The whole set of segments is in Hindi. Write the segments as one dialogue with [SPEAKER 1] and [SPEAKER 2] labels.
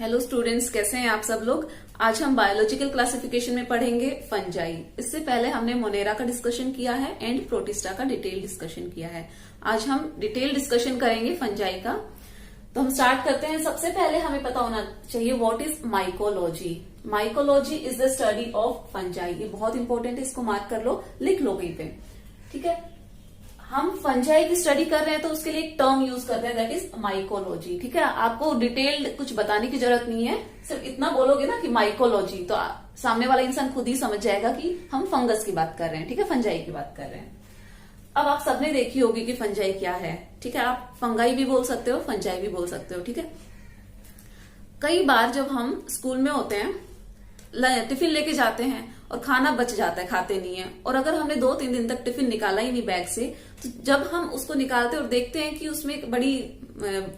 [SPEAKER 1] हेलो स्टूडेंट्स, कैसे हैं आप सब लोग। आज हम बायोलॉजिकल क्लासिफिकेशन में पढ़ेंगे फंजाई। इससे पहले हमने मोनेरा का डिस्कशन किया है एंड प्रोटिस्टा का डिटेल डिस्कशन किया है। आज हम डिटेल डिस्कशन करेंगे फंजाई का। तो हम स्टार्ट करते हैं। सबसे पहले हमें पता होना चाहिए what is mycology. Mycology is the study of fungi. ये बहुत इंपॉर्टेंट है, इसको मार्क कर लो, लिख लो कहीं पे, ठीक है। हम फंजाई की स्टडी कर रहे हैं तो उसके लिए एक टर्म यूज कर रहे हैं, दैट इज माइकोलॉजी, ठीक है। आपको डिटेल्ड कुछ बताने की जरूरत नहीं है, सिर्फ इतना बोलोगे ना कि माइकोलॉजी, तो सामने वाला इंसान खुद ही समझ जाएगा कि हम फंगस की बात कर रहे हैं, ठीक है, फंजाई की बात कर रहे हैं। अब आप सबने देखी होगी कि फंजाई क्या है, ठीक है। आप फंगाई भी बोल सकते हो, फंजाई भी बोल सकते हो, ठीक है। कई बार जब हम स्कूल में होते हैं, टिफिन लेके जाते हैं और खाना बच जाता है, खाते नहीं है, और अगर हमने 2-3 दिन तक टिफिन निकाला ही नहीं बैग से, तो जब हम उसको निकालते और देखते हैं कि उसमें एक बड़ी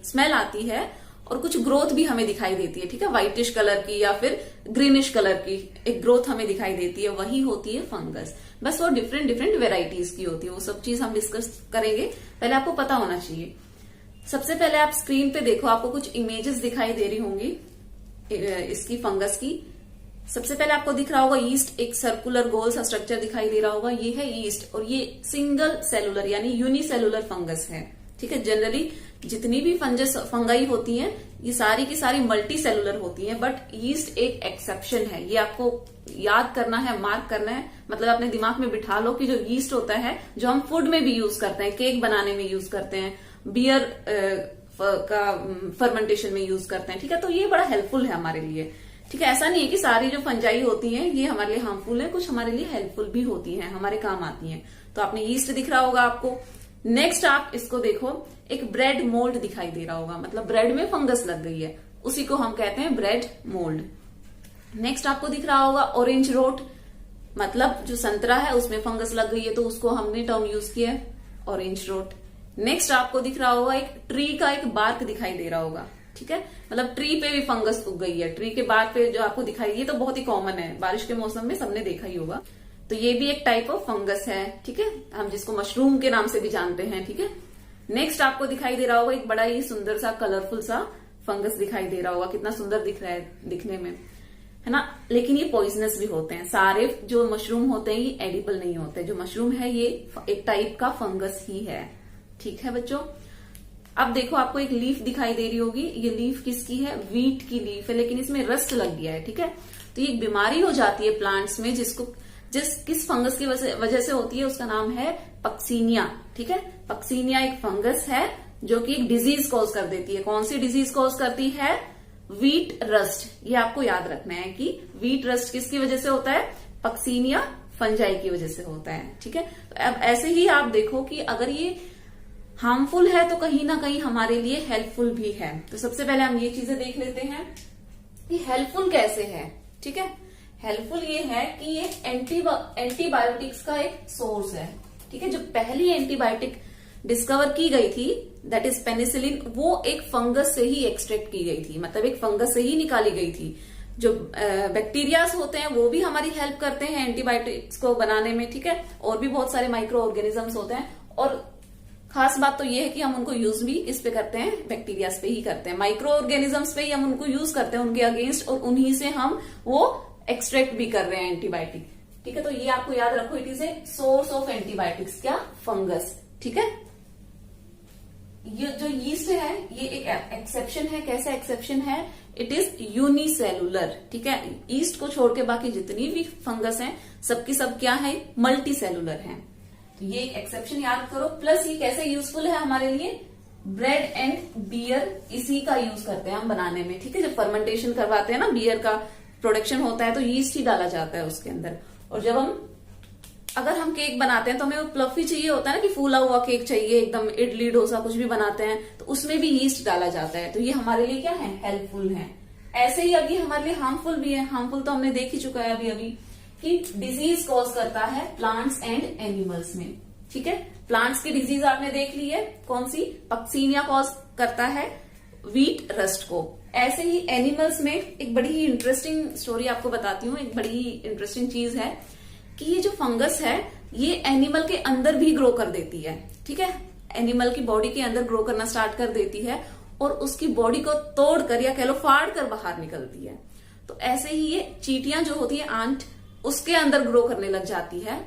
[SPEAKER 1] स्मेल आती है और कुछ ग्रोथ भी हमें दिखाई देती है, ठीक है, व्हाइटिश कलर की या फिर ग्रीनिश कलर की एक ग्रोथ हमें दिखाई देती है, वही होती है फंगस। बस वो डिफरेंट डिफरेंट वेराइटीज की होती है, वो सब चीज हम डिस्कस करेंगे। पहले आपको पता होना चाहिए। सबसे पहले आप स्क्रीन पे देखो, आपको कुछ इमेजेस दिखाई दे रही होंगी इसकी फंगस की। सबसे पहले आपको दिख रहा होगा ईस्ट, एक सर्कुलर गोल सा स्ट्रक्चर दिखाई दे रहा होगा, ये है ईस्ट, और ये सिंगल सेलुलर यानी यूनिसेलुलर फंगस है, ठीक है। जनरली जितनी भी फंगाई होती हैं ये सारी की सारी मल्टी सेलुलर होती हैं, बट ईस्ट एक एक्सेप्शन है। ये आपको याद करना है, मार्क करना है, मतलब अपने दिमाग में बिठा लो कि जो ईस्ट होता है, जो हम फूड में भी यूज करते हैं, केक बनाने में यूज करते हैं, बियर का फर्मेंटेशन में यूज करते हैं, ठीक है। तो ये बड़ा हेल्पफुल है हमारे लिए, ठीक है। ऐसा नहीं है कि सारी जो फंजाई होती हैं ये हमारे लिए हार्मफुल है, कुछ हमारे लिए हेल्पफुल भी होती हैं, हमारे काम आती हैं। तो आपने ईस्ट दिख रहा होगा आपको। नेक्स्ट आप इसको देखो, एक ब्रेड मोल्ड दिखाई दे रहा होगा, मतलब ब्रेड में फंगस लग गई है, उसी को हम कहते हैं ब्रेड मोल्ड। नेक्स्ट आपको दिख रहा होगा ऑरेंज रोट, मतलब जो संतरा है उसमें फंगस लग गई है, तो उसको हमने टर्म यूज किया है ऑरेंज रोट। नेक्स्ट आपको दिख रहा होगा एक ट्री का एक बार्क दिखाई दे रहा होगा, ठीक है, मतलब ट्री पे भी फंगस उग गई है, ट्री के बार्क पे जो आपको दिखाई, ये तो बहुत ही कॉमन है, बारिश के मौसम में सबने देखा ही होगा। तो ये भी एक टाइप ऑफ फंगस है, ठीक है, हम जिसको मशरूम के नाम से भी जानते हैं, ठीक है। नेक्स्ट आपको दिखाई दे रहा होगा एक बड़ा ही सुंदर सा कलरफुल सा फंगस दिखाई दे रहा होगा, कितना सुंदर दिख रहा है दिखने में, है ना। लेकिन ये पॉइजनस भी होते हैं। सारे जो मशरूम होते हैं ये एडिबल नहीं होते। जो मशरूम है ये एक टाइप का फंगस ही है, ठीक है बच्चों। अब देखो, आपको एक लीफ दिखाई दे रही होगी, ये लीफ किसकी है, वीट की लीफ है, लेकिन इसमें रस्ट लग गया है, ठीक है। तो ये एक बीमारी हो जाती है प्लांट्स में, किस फंगस की वजह से होती है, उसका नाम है पक्सीनिया, ठीक है। पक्सीनिया एक फंगस है जो कि एक डिजीज कॉज कर देती है। कौन सी डिजीज कॉज करती है, वीट रस्ट। ये आपको याद रखना है कि वीट रस्ट किसकी वजह से होता है, पक्सीनिया फंजाई की वजह से होता है, ठीक है। तो अब ऐसे ही आप देखो कि अगर ये हार्मफुल है तो कहीं ना कहीं हमारे लिए हेल्पफुल भी है। तो सबसे पहले हम ये चीजें देख लेते हैं कि हेल्पफुल कैसे है, ठीक है। हेल्पफुल ये है कि ये एंटीबायोटिक्स का एक सोर्स है, ठीक है। जो पहली एंटीबायोटिक डिस्कवर की गई थी, दैट इज पेनिसिलिन, वो एक फंगस से ही एक्सट्रैक्ट की गई थी, मतलब एक फंगस से ही निकाली गई थी। जो बैक्टीरियाज होते हैं वो भी हमारी हेल्प करते हैं एंटीबायोटिक्स को बनाने में, ठीक है। और भी बहुत सारे माइक्रो ऑर्गेनिजम्स होते हैं, और खास बात तो ये है कि हम उनको यूज भी इस पे करते हैं, बैक्टीरियाज पे ही करते हैं, माइक्रो ऑर्गेनिजम्स पे ही हम उनको यूज करते हैं उनके अगेंस्ट, और उन्हीं से हम वो एक्सट्रैक्ट भी कर रहे हैं एंटीबायोटिक, ठीक है। तो ये आपको याद रखो, it is a source of antibiotics, क्या, फंगस, ठीक है। ये जो यीस्ट है ये एक एक्सेप्शन है। कैसा एक्सेप्शन है, इट इज यूनिसेलुलर, ठीक है। यीस्ट को छोड़ के बाकी जितनी भी फंगस हैं सबकी सब क्या है, मल्टी सेलुलर है। तो ये एक एक्सेप्शन याद करो। प्लस ये कैसे यूजफुल है हमारे लिए, ब्रेड एंड बियर इसी का यूज करते हैं हम बनाने में, ठीक है। जब फर्मेंटेशन करवाते हैं ना, बियर का प्रोडक्शन होता है तो यीस्ट ही डाला जाता है उसके अंदर। और जब अगर हम केक बनाते हैं तो हमें प्लफी चाहिए होता है ना, कि फूला हुआ केक चाहिए एकदम, इडली डोसा कुछ भी बनाते हैं तो उसमें भी यीस्ट डाला जाता है। तो ये हमारे लिए क्या है, हेल्पफुल है। ऐसे ही अभी हमारे लिए हार्मफुल भी है। हार्मफुल तो हमने देख ही चुका है अभी कि डिजीज कॉज करता है प्लांट्स एंड एनिमल्स में, ठीक है। प्लांट्स की डिजीज आपने देख ली है, कौन सी, पक्सीनिया कॉज करता है वीट रस्ट को। ऐसे ही एनिमल्स में एक बड़ी ही इंटरेस्टिंग स्टोरी आपको बताती हूँ। एक बड़ी ही इंटरेस्टिंग चीज है कि ये जो फंगस है ये एनिमल के अंदर भी ग्रो कर देती है, ठीक है। एनिमल की बॉडी के अंदर ग्रो करना स्टार्ट कर देती है, और उसकी बॉडी को तोड़कर या कह लो फाड़ कर बाहर निकलती है। तो ऐसे ही ये चींटियां जो होती है आंट, उसके अंदर ग्रो करने लग जाती है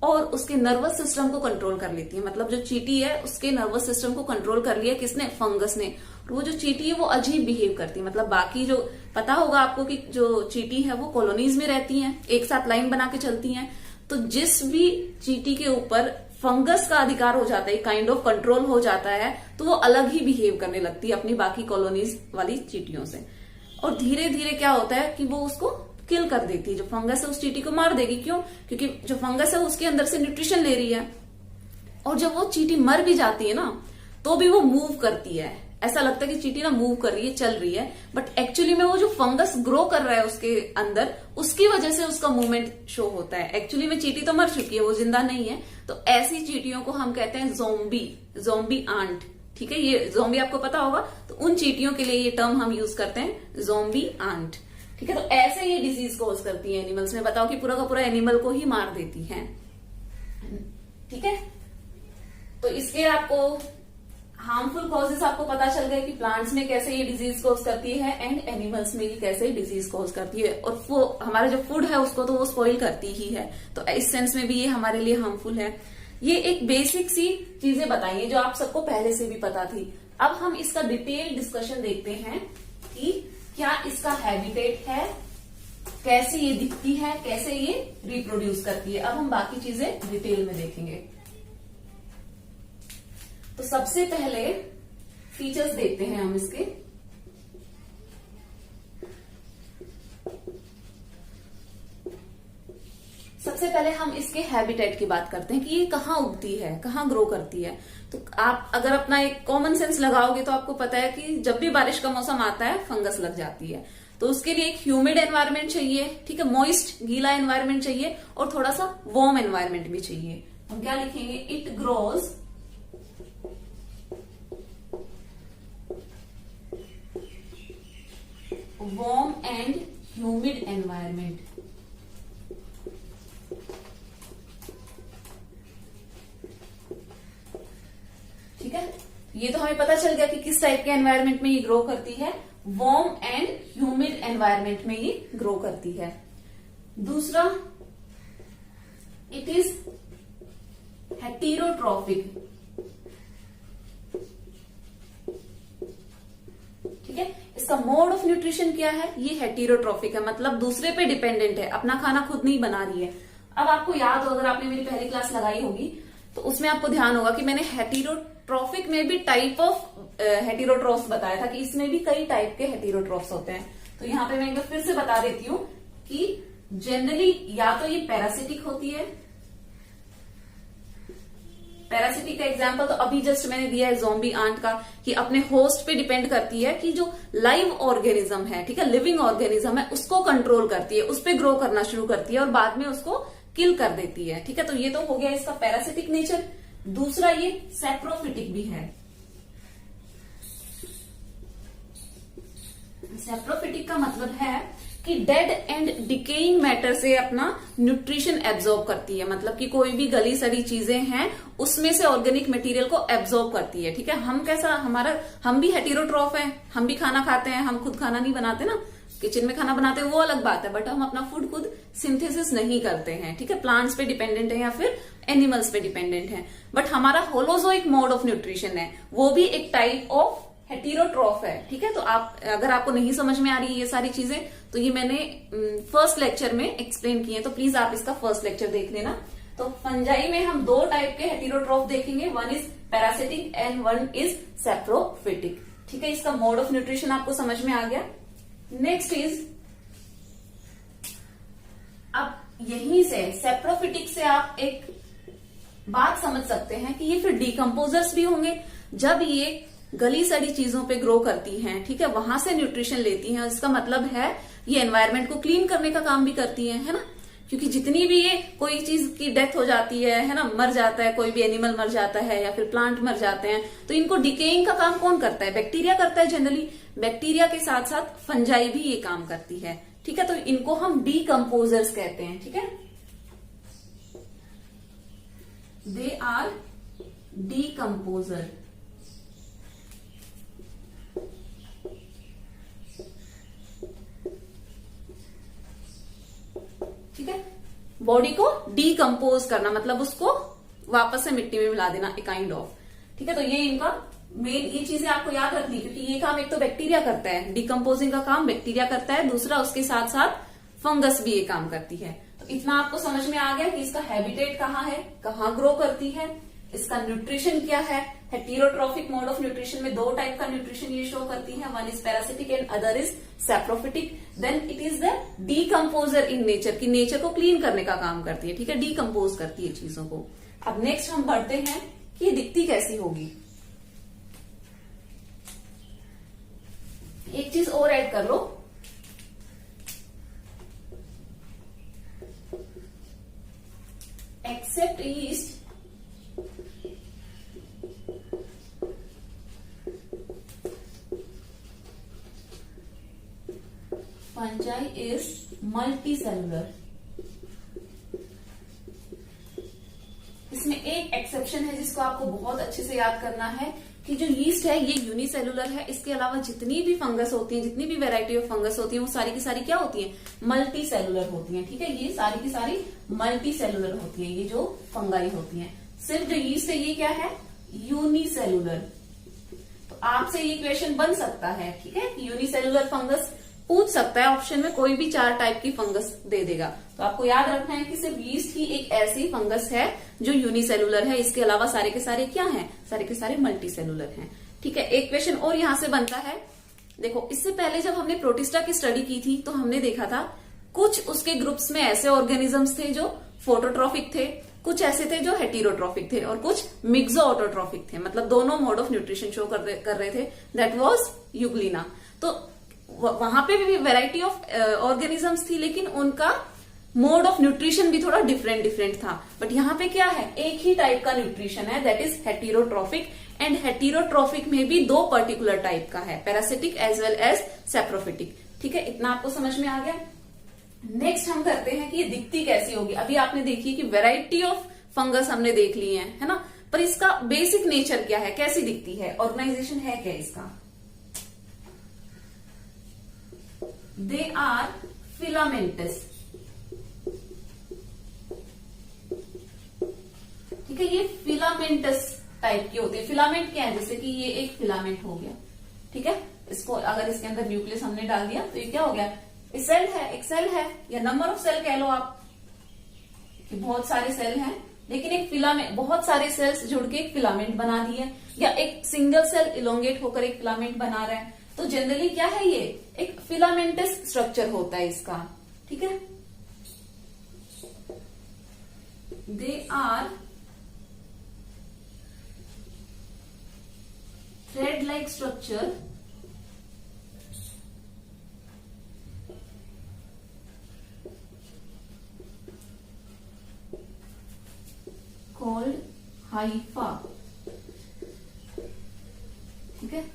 [SPEAKER 1] और उसके नर्वस सिस्टम को कंट्रोल कर लेती है। मतलब जो चींटी है उसके नर्वस सिस्टम को कंट्रोल कर लिया किसने? फंगस ने। और वो जो चींटी है वो अजीब बिहेव करती है। मतलब बाकी जो पता होगा आपको कि जो चींटी है वो कॉलोनीज में रहती हैं, एक साथ लाइन बना के चलती हैं। तो जिस भी चींटी के ऊपर फंगस का अधिकार हो जाता है, काइंड ऑफ कंट्रोल हो जाता है, तो वो अलग ही बिहेव करने लगती है अपनी बाकी कॉलोनीज वाली चींटियों से। और धीरे धीरे क्या होता है कि वो उसको किल कर देती है। जो फंगस है उस चींटी को मार देगी। क्यों? क्योंकि जो फंगस है उसके अंदर से न्यूट्रिशन ले रही है। और जब वो चींटी मर भी जाती है ना, तो भी वो मूव करती है। ऐसा लगता है कि चींटी ना मूव कर रही है, चल रही है, बट एक्चुअली में वो जो फंगस ग्रो कर रहा है उसके अंदर, उसकी वजह से उसका मूवमेंट शो होता है। एक्चुअली में चींटी तो मर चुकी है, वो जिंदा नहीं है। तो ऐसी चींटियों को हम कहते हैं ज़ॉम्बी आंट। ठीक है, ये ज़ॉम्बी आपको पता होगा। तो उन चींटियों के लिए ये टर्म हम यूज करते हैं, ज़ॉम्बी आंट। ठीक है, तो ऐसे ये डिजीज कॉज करती है एनिमल्स में। बताओ कि पूरा का पूरा एनिमल को ही मार देती है। ठीक है, तो इसके आपको हार्मफुल कॉजेस आपको पता चल गए कि प्लांट्स में कैसे ये डिजीज कॉज करती है एंड एनिमल्स में ये कैसे डिजीज कॉज करती है। और वो हमारा जो फूड है उसको तो वो स्पॉइल करती ही है। तो इस सेंस में भी ये हमारे लिए हार्मफुल है। ये एक बेसिक सी चीजें बताइए जो आप सबको पहले से भी पता थी। अब हम इसका डिटेल डिस्कशन देखते हैं कि क्या इसका हैबिटेट है, कैसे ये दिखती है, कैसे ये रिप्रोड्यूस करती है। अब हम बाकी चीजें डिटेल में देखेंगे। तो सबसे पहले फीचर्स देखते हैं हम इसके। सबसे पहले हम इसके हैबिटेट की बात करते हैं कि ये कहाँ उगती है, कहाँ ग्रो करती है। तो आप अगर अपना एक कॉमन सेंस लगाओगे तो आपको पता है कि जब भी बारिश का मौसम आता है फंगस लग जाती है। तो उसके लिए एक ह्यूमिड एनवायरनमेंट चाहिए, ठीक है, मॉइस्ट गीला एनवायरनमेंट चाहिए और थोड़ा सा वार्म एनवायरनमेंट भी चाहिए। हम क्या लिखेंगे? It grows warm and humid environment। ठीक है, ये तो हमें पता चल गया कि किस टाइप के एनवायरनमेंट में ये ग्रो करती है। वार्म एंड ह्यूमिड एनवायरनमेंट में ये ग्रो करती है। दूसरा, इट इज हेटेरोट्रॉफिक। ठीक है, इसका मोड ऑफ न्यूट्रिशन क्या है? ये हेटेरोट्रॉफिक है, मतलब दूसरे पे डिपेंडेंट है, अपना खाना खुद नहीं बना रही है। अब आपको याद हो, अगर आपने मेरी पहली क्लास लगाई होगी तो उसमें आपको ध्यान होगा कि मैंने हेटेरोट्रॉफिक में भी टाइप ऑफ हेटेरोट्रॉफ्स बताया था कि इसमें भी कई टाइप के हेटेरोट्रॉफ्स होते हैं। तो यहाँ पे मैं एक बार फिर से बता देती हूँ कि जनरली या तो ये पैरासिटिक होती है। पैरासिटिक का एग्जाम्पल तो अभी जस्ट मैंने दिया है ज़ॉम्बी आंट का, कि अपने होस्ट पे डिपेंड करती है कि जो लाइव ऑर्गेनिज्म है, ठीक है, लिविंग ऑर्गेनिज्म है, उसको कंट्रोल करती है, उस पे ग्रो करना शुरू करती है और बाद में उसको किल कर देती है। ठीक है, तो ये तो हो गया इसका पैरासिटिक नेचर। दूसरा, ये सैप्रोफिटिक भी है। सैप्रोफिटिक का मतलब है कि डेड एंड डिकेइंग मैटर से अपना न्यूट्रिशन एब्जॉर्ब करती है। मतलब कि कोई भी गली सड़ी चीजें हैं उसमें से ऑर्गेनिक मटेरियल को एब्जॉर्ब करती है। ठीक है, हम कैसा, हम भी हेटेरोट्रॉफ हैं, हम भी खाना खाते हैं, हम खुद खाना नहीं बनाते ना, किचन में खाना बनाते हैं वो अलग बात है, बट हम अपना फूड खुद सिंथेसिस नहीं करते हैं। ठीक है, प्लांट्स पे डिपेंडेंट है या फिर एनिमल्स पे डिपेंडेंट है। बट हमारा होलोजोइक मोड ऑफ न्यूट्रिशन है, वो भी एक टाइप ऑफ हेटेरोट्रॉफ है। ठीक है, तो आप अगर आपको नहीं समझ में आ रही है ये सारी चीजें तो ये मैंने फर्स्ट लेक्चर में एक्सप्लेन किए, तो प्लीज आप इसका फर्स्ट लेक्चर देख लेना। तो फंजाई में हम दो टाइप के हेटेरोट्रॉफ देखेंगे, one is parasitic and one is saprophytic. ठीक है, इसका मोड ऑफ न्यूट्रिशन आपको समझ में आ गया। नेक्स्ट इज, अब यहीं से सैप्रोफिटिक से आप एक बात समझ सकते हैं कि ये फिर डिकम्पोजर्स भी होंगे। जब ये गली सड़ी चीजों पे ग्रो करती हैं, ठीक है, वहां से न्यूट्रिशन लेती हैं, इसका मतलब है ये एनवायरनमेंट को क्लीन करने का काम भी करती है ना। क्योंकि जितनी भी ये कोई चीज की डेथ हो जाती है ना, मर जाता है, कोई भी एनिमल मर जाता है या फिर प्लांट मर जाते हैं, तो इनको डिकेइंग का काम कौन करता है? बैक्टीरिया करता है जनरली। बैक्टीरिया के साथ साथ फंजाई भी ये काम करती है। ठीक है, तो इनको हम डीकम्पोजर्स कहते हैं। ठीक है, दे आर डीकम्पोजर। बॉडी को डीकम्पोज करना, मतलब उसको वापस से मिट्टी में मिला देना, ए काइंड ऑफ। ठीक है, तो ये इनका मेन ये चीजें आपको याद रखनी, क्योंकि ये काम एक तो बैक्टीरिया करता है, डिकम्पोजिंग का काम बैक्टीरिया करता है, दूसरा उसके साथ साथ फंगस भी ये काम करती है। तो इतना आपको समझ में आ गया कि इसका हैबिटेट कहाँ है, कहाँ ग्रो करती है, इसका न्यूट्रिशन क्या है। हेटेरोट्रॉफिक मोड ऑफ न्यूट्रिशन में 2 टाइप का न्यूट्रिशन ये शो करती है, one is parasitic and other is saprophytic. Then it is the decomposer in nature, की नेचर को क्लीन करने का काम करती है। ठीक है, डीकम्पोज करती है चीजों को। अब नेक्स्ट हम बढ़ते हैं कि ये दिखती कैसी होगी। एक चीज और ऐड कर लो, except yeast fungi is multicellular. इसमें एक एक्सेप्शन है जिसको आपको बहुत अच्छे से याद करना है कि जो यीस्ट है ये यूनिसेलुलर है। इसके अलावा जितनी भी फंगस होती हैं, जितनी भी वैरायटी ऑफ फंगस होती है, वो सारी की सारी क्या होती हैं, मल्टी सेलुलर होती हैं। ठीक है, ये सारी की सारी मल्टी सेलुलर होती है, ये जो फंगाई होती हैं। सिर्फ जो यीस्ट है ये क्या है, यूनिसेलुलर। तो आपसे ये क्वेश्चन बन सकता है, ठीक है, यूनिसेलुलर फंगस पूछ सकता है, ऑप्शन में कोई भी 4 टाइप की फंगस दे देगा। तो आपको याद रखना है कि सिर्फ यीस्ट ही एक ऐसी फंगस है जो यूनिसेलुलर है, इसके अलावा सारे के सारे क्या हैं, सारे के सारे मल्टी सेलुलर हैं। ठीक है, एक क्वेश्चन और यहां से बनता है। देखो, इससे पहले जब हमने प्रोटिस्टा की स्टडी की थी तो हमने देखा था कुछ उसके ग्रुप्स में ऐसे ऑर्गेनिजम्स थे जो फोटोट्रॉफिक थे, कुछ ऐसे थे जो हेटेरोट्रॉफिक थे, और कुछ मिक्सो ऑटोट्रॉफिक थे, मतलब दोनों मोड ऑफ न्यूट्रिशन शो कर रहे थे। That was Euglena. तो वहां पे भी वैरायटी ऑफ ऑर्गेनिजम्स थी, लेकिन उनका मोड ऑफ न्यूट्रिशन भी थोड़ा डिफरेंट था। बट यहाँ पे क्या है, एक ही टाइप का न्यूट्रिशन है, that is heterotrophic. And heterotrophic में भी 2 पर्टिकुलर टाइप का है, parasitic as well as saprophytic. ठीक है, इतना आपको समझ में आ गया। नेक्स्ट हम करते हैं कि ये दिखती कैसी होगी। अभी आपने देखी कि वैरायटी ऑफ फंगस हमने देख ली है ना, पर इसका बेसिक नेचर क्या है, कैसी दिखती है, ऑर्गेनाइजेशन है क्या इसका। They are filamentous। ठीक है, ये फिलामेंटस टाइप की होती है। फिलामेंट क्या है, जैसे कि ये एक फिलामेंट हो गया। ठीक है, इसको अगर इसके अंदर न्यूक्लियस हमने डाल दिया तो ये क्या हो गया, सेल है, एक सेल है, या नंबर ऑफ सेल कह लो आप, कि बहुत सारे सेल हैं, लेकिन एक फिलामेंट, बहुत सारे सेल्स जुड़ के एक फिलामेंट बना दिए, या एक सिंगल सेल इलोंगेट होकर एक फिलामेंट बना रहा है। तो जनरली क्या है, ये एक फिलामेंटस स्ट्रक्चर होता है इसका। ठीक है, they are thread like structure called hypha. ठीक है,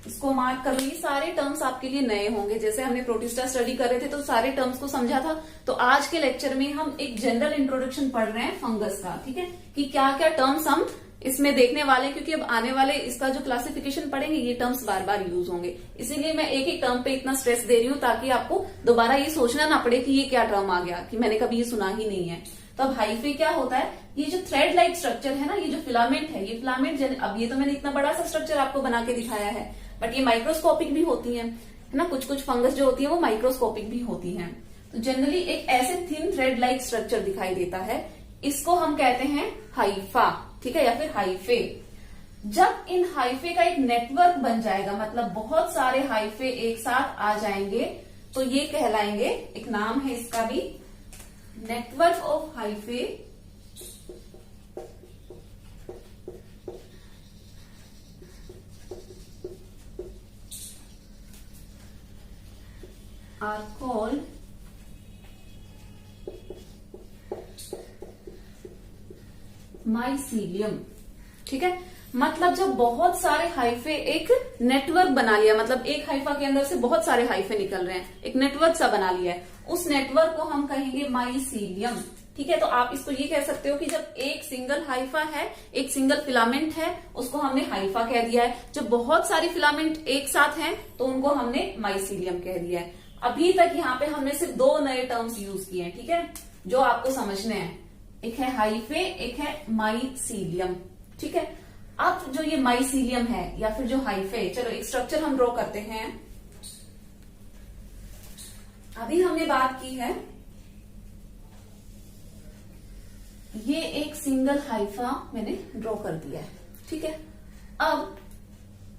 [SPEAKER 1] इसको मार्क कर लो। ये सारे टर्म्स आपके लिए नए होंगे, जैसे हमने प्रोटिस्टा स्टडी कर रहे थे तो सारे टर्म्स को समझा था। तो आज के लेक्चर में हम एक जनरल इंट्रोडक्शन पढ़ रहे हैं फंगस का। ठीक है, कि क्या क्या टर्म्स हम इसमें देखने वाले हैं, क्योंकि अब आने वाले इसका जो क्लासिफिकेशन पढ़ेंगे ये टर्म्स बार बार यूज होंगे। इसीलिए मैं एक एक टर्म पे इतना स्ट्रेस दे रही हूँ, ताकि आपको दोबारा ये सोचना ना पड़े कि ये क्या टर्म आ गया, कि मैंने कभी ये सुना ही नहीं है। तो अब हाइफे क्या होता है, ये जो थ्रेड लाइक स्ट्रक्चर है ना, ये जो फिलामेंट है, ये फिलामेंट, अब ये तो मैंने इतना बड़ा सा स्ट्रक्चर आपको बना के दिखाया है, बट ये माइक्रोस्कोपिक भी होती है ना। कुछ कुछ फंगस जो होती है वो माइक्रोस्कोपिक भी होती हैं। तो जनरली एक ऐसे थिन थ्रेड लाइक स्ट्रक्चर दिखाई देता है, इसको हम कहते हैं हाइफा। ठीक है, या फिर हाइफे। जब इन हाइफे का एक नेटवर्क बन जाएगा, मतलब बहुत सारे हाइफे एक साथ आ जाएंगे, तो ये कहलाएंगे, एक नाम है इसका भी, network of hyphae are called mycelium. ठीक है, मतलब जब बहुत सारे हाइफे एक नेटवर्क बना लिया, मतलब एक हाइफा के अंदर से बहुत सारे हाइफे निकल रहे हैं, एक नेटवर्क सा बना लिया है, उस नेटवर्क को हम कहेंगे माइसीलियम। ठीक है, तो आप इसको ये कह सकते हो कि जब एक सिंगल हाइफा है, एक सिंगल फिलामेंट है, उसको हमने हाइफा कह दिया है। जब बहुत सारी फिलामेंट एक साथ हैं तो उनको हमने माइसीलियम कह दिया है। अभी तक यहाँ पे हमने सिर्फ 2 नए टर्म्स यूज किए हैं। ठीक है, जो आपको समझने हैं। एक है हाइफे, एक है माइसीलियम। ठीक है, अब जो ये माइसीलियम है या फिर जो हाइफे, चलो एक स्ट्रक्चर हम ड्रॉ करते हैं। अभी हमने बात की है, ये एक सिंगल हाइफा मैंने ड्रॉ कर दिया है। ठीक है, अब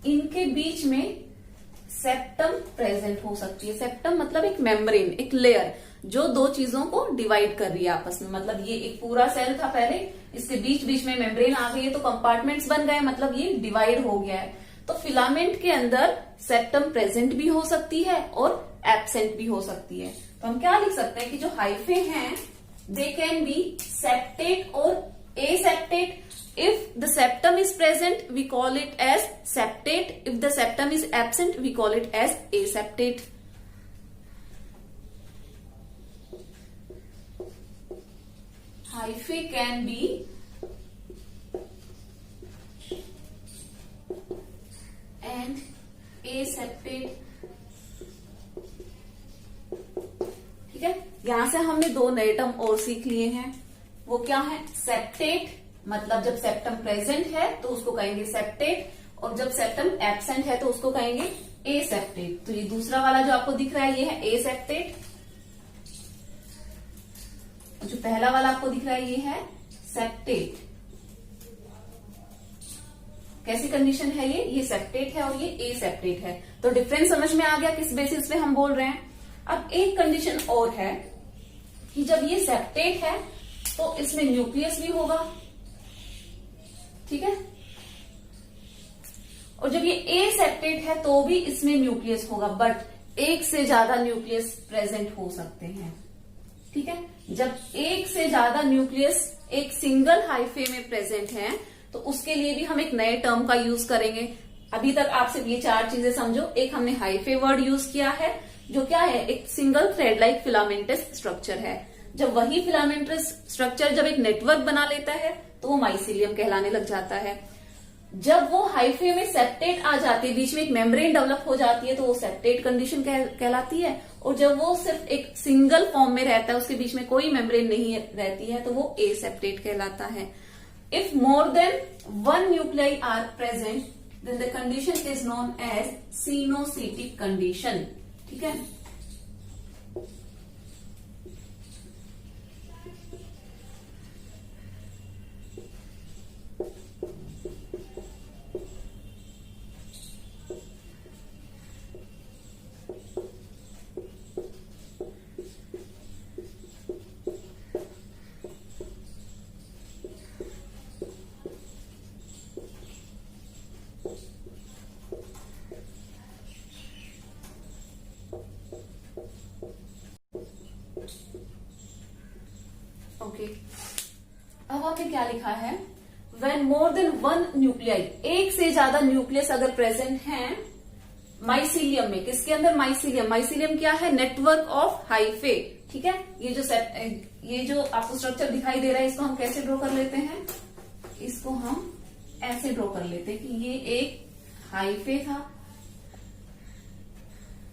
[SPEAKER 1] इनके बीच में सेप्टम प्रेजेंट हो सकती है। सेप्टम मतलब एक मेम्ब्रेन, एक लेयर जो दो चीजों को डिवाइड कर रही है आपस में। मतलब ये एक पूरा सेल था पहले, इसके बीच बीच में मेम्ब्रेन आ गई है तो कंपार्टमेंट्स बन गए, मतलब ये डिवाइड हो गया है। तो फिलामेंट के अंदर सेप्टम प्रेजेंट भी हो सकती है और एब्सेंट भी हो सकती है। तो हम क्या लिख सकते हैं कि जो हाइफे हैं दे कैन बी सेप्टेट और aseptate. If the septum is present, we call it as septate. If the septum is absent, we call it as aseptate. Hyphae can be and aseptate. ठीक है, यहां से हमने दो नए टर्म और सीख लिए हैं। वो क्या है? सेप्टेट, मतलब जब सेप्टम प्रेजेंट है तो उसको कहेंगे सेप्टेट, और जब सेप्टम एब्सेंट है तो उसको कहेंगे एसेप्टेट। तो ये दूसरा वाला जो आपको दिख रहा है ये है एसेप्टेट, जो पहला वाला आपको दिख रहा है ये है सेप्टेट। कैसी कंडीशन है ये सेप्टेट है और ये एसेप्टेट है। तो डिफरेंस समझ में आ गया किस बेसिस पे हम बोल रहे हैं। अब एक कंडीशन और है कि जब ये सेप्टेट है तो इसमें न्यूक्लियस भी होगा। ठीक है, और जब ये एसेप्टेट है तो भी इसमें न्यूक्लियस होगा, बट एक से ज्यादा न्यूक्लियस प्रेजेंट हो सकते हैं। ठीक है, जब एक से ज्यादा न्यूक्लियस एक सिंगल हाइफे में प्रेजेंट है तो उसके लिए भी हम एक नए टर्म का यूज करेंगे। अभी तक आप सिर्फ ये चार चीजें समझो। एक हमने हाइफे वर्ड यूज किया है, जो क्या है? एक single thread like filamentous structure है। जब वही फिलामेंटस स्ट्रक्चर जब एक नेटवर्क बना लेता है तो वो माइसीलियम कहलाने लग जाता है। जब वो हाइफे में सेप्टेट आ जाती है, बीच में एक मेम्ब्रेन डेवलप हो जाती है, तो वो सेप्टेट कंडीशन कहलाती है। और जब वो सिर्फ एक सिंगल फॉर्म में रहता है, उसके बीच में कोई मेम्ब्रेन नहीं रहती है, तो वो एसेप्टेट कहलाता है। If more than one nuclei are present then the condition is known as coenocytic condition. ठीक है, ओके, अब आपने क्या लिखा है? When more than one nuclei, एक से ज्यादा न्यूक्लियस अगर प्रेजेंट है माइसीलियम में। किसके अंदर? माइसीलियम। माइसीलियम क्या है? Network of hyphae. ठीक है, ये जो आपको स्ट्रक्चर दिखाई दे रहा है इसको हम कैसे ड्रॉ कर लेते हैं? इसको हम ऐसे ड्रॉ कर लेते हैं कि ये एक हाइफे था।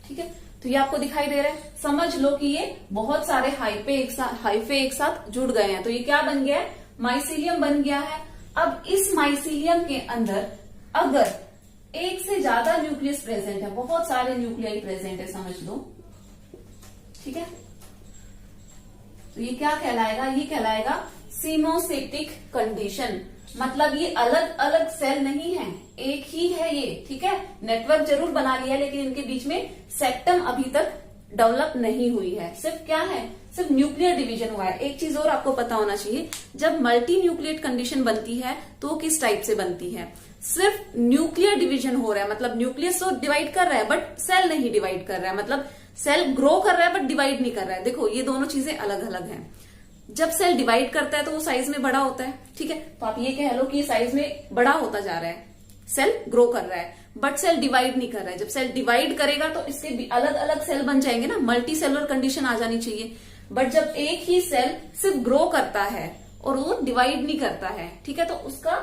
[SPEAKER 1] ठीक है, तो ये आपको दिखाई दे रहा है। समझ लो कि ये बहुत सारे हाइफे एक साथ जुड़ गए हैं, तो ये क्या बन गया है? माइसीलियम बन गया है। अब इस माइसीलियम के अंदर अगर एक से ज्यादा न्यूक्लियस प्रेजेंट है, बहुत सारे न्यूक्लियाई प्रेजेंट है, समझ लो। ठीक है, तो ये क्या कहलाएगा? ये कहलाएगा सिनोसिटिक कंडीशन। मतलब ये अलग अलग सेल नहीं है, एक ही है ये। ठीक है, नेटवर्क जरूर बना लिया है लेकिन इनके बीच में सेप्टम अभी तक डेवलप नहीं हुई है। सिर्फ क्या है? सिर्फ न्यूक्लियर डिवीजन हुआ है। एक चीज और आपको पता होना चाहिए, जब मल्टी न्यूक्लिएट कंडीशन बनती है तो किस टाइप से बनती है? सिर्फ न्यूक्लियर डिवीजन हो रहा है, मतलब न्यूक्लियस तो डिवाइड कर रहा है बट सेल नहीं डिवाइड कर रहा है। मतलब सेल ग्रो कर रहा है बट डिवाइड नहीं कर रहा है। देखो ये दोनों चीजें अलग अलग हैं। जब सेल डिवाइड करता है तो वो साइज में बड़ा होता है। ठीक है, तो आप ये कह लो कि साइज में बड़ा होता जा रहा है, सेल ग्रो कर रहा है, बट सेल डिवाइड नहीं कर रहा है। जब सेल डिवाइड करेगा तो इसके भी अलग अलग सेल बन जाएंगे ना, मल्टी सेलुलर कंडीशन आ जानी चाहिए। बट जब एक ही सेल सिर्फ ग्रो करता है और वो डिवाइड नहीं करता है, ठीक है, तो उसका